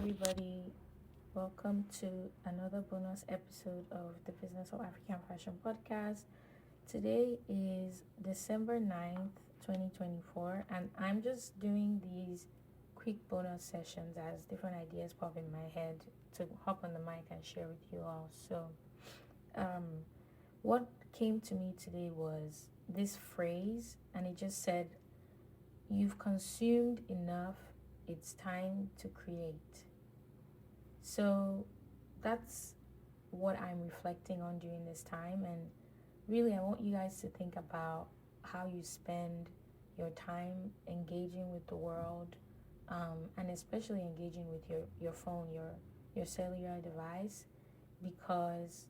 everybody. Welcome to another bonus episode of the Business of African Fashion podcast. Today is December 9th, 2024, and I'm just doing these quick bonus sessions as different ideas pop in my head to hop on the mic and share with you all. Um, what came to me today was this phrase, and it just said, "You've consumed enough, it's time to create." So that's what I'm reflecting on during this time. And really, I want you guys to think about how you spend your time engaging with the world, and especially engaging with your phone, your cellular device, because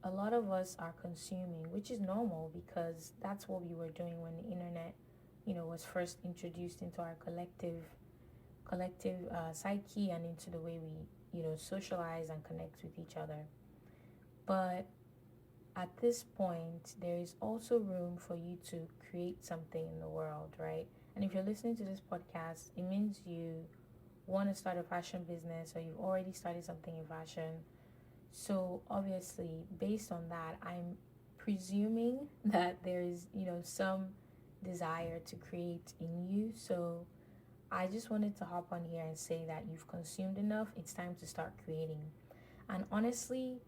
a lot of us are consuming, which is normal because that's what we were doing when the internet, was first introduced into our collective psyche and into the way we socialize and connect with each other. But at this point, there is also room for you to create something in the world, right? And if you're listening to this podcast, it means you want to start a fashion business or you've already started something in fashion. So obviously, based on that, I'm presuming that there is some desire to create in you. So I just wanted to hop on here and say that you've consumed enough. It's time to start creating. And honestly,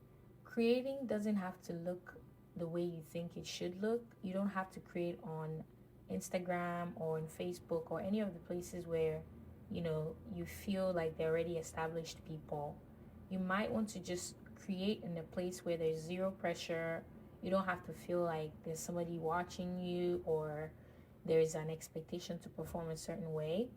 creating doesn't have to look the way you think it should look. You don't have to create on Instagram or on Facebook or any of the places where you feel like they're already established people. You might want to just create in a place where there's zero pressure. You don't have to feel like there's somebody watching you or there's an expectation to perform a certain way.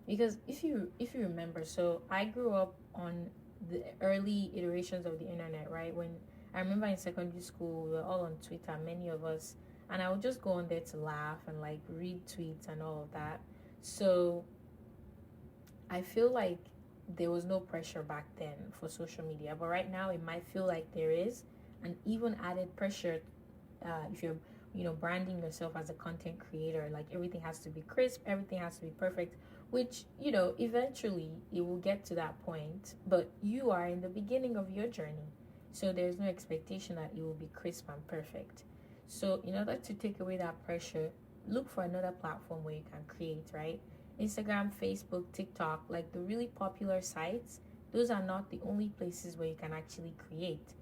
Because if you remember, so I grew up on the early iterations of the internet, right? When I remember in secondary school, we were all on Twitter, many of us, and I would just go on there to laugh and like read tweets and all of that. So I feel like there was no pressure back then for social media, but right now it might feel like there is, and even added pressure if you're branding yourself as a content creator. Like everything has to be crisp, everything has to be perfect, which eventually it will get to that point, but you are in the beginning of your journey, so there's no expectation that it will be crisp and perfect. So in order to take away that pressure, look for another platform where you can create, right? Instagram, Facebook, TikTok, like the really popular sites, those are not the only places where you can actually create,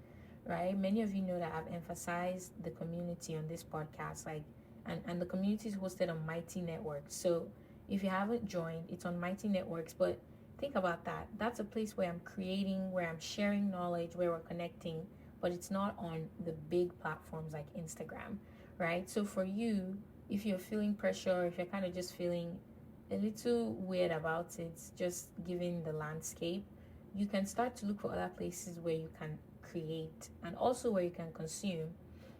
right? Many of you know that I've emphasized the community on this podcast, like, and the community is hosted on Mighty Networks. So if you haven't joined, it's on Mighty Networks. But think about that. That's a place where I'm creating, where I'm sharing knowledge, where we're connecting, but it's not on the big platforms like Instagram, right? So for you, if you're feeling pressure, if you're kind of just feeling a little weird about it, just given the landscape, you can start to look for other places where you can create and also where you can consume,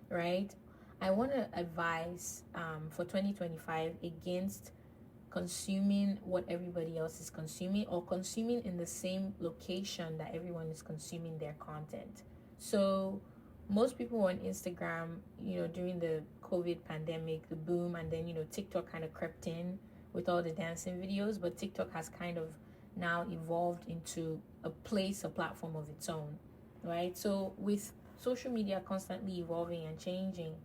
right? I want to advise for 2025 against consuming what everybody else is consuming or consuming in the same location that everyone is consuming their content. So most people were on Instagram, during the COVID pandemic, the boom, and then, TikTok kind of crept in with all the dancing videos, but TikTok has kind of now evolved into a platform of its own, right? So with social media constantly evolving and changing,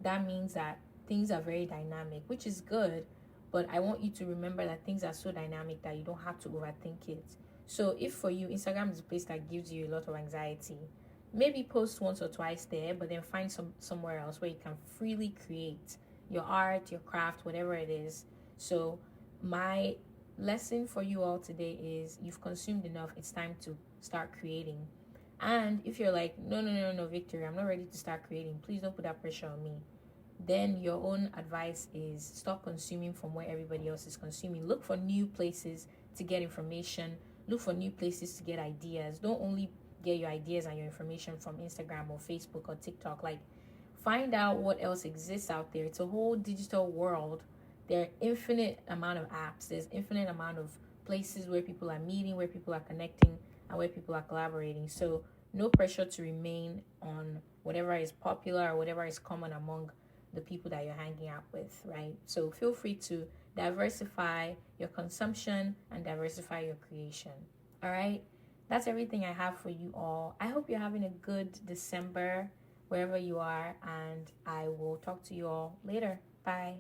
that means that things are very dynamic, which is good, but I want you to remember that things are so dynamic that you don't have to overthink it. So if for you, Instagram is a place that gives you a lot of anxiety, maybe post once or twice there, but then find somewhere else where you can freely create your art, your craft, whatever it is. So my lesson for you all today is you've consumed enough. It's time to start creating. And if you're like, no, Victory, I'm not ready to start creating, please don't put that pressure on me. Then your own advice is stop consuming from where everybody else is consuming. Look for new places to get information. Look for new places to get ideas. Don't only get your ideas and your information from Instagram or Facebook or TikTok. Like, find out what else exists out there. It's a whole digital world. There are infinite amount of apps. There's infinite amount of places where people are meeting, where people are connecting, and where people are collaborating. So no pressure to remain on whatever is popular or whatever is common among the people that you're hanging out with, right? So feel free to diversify your consumption and diversify your creation. All right. That's everything I have for you all. I hope you're having a good December wherever you are, and I will talk to you all later. Bye.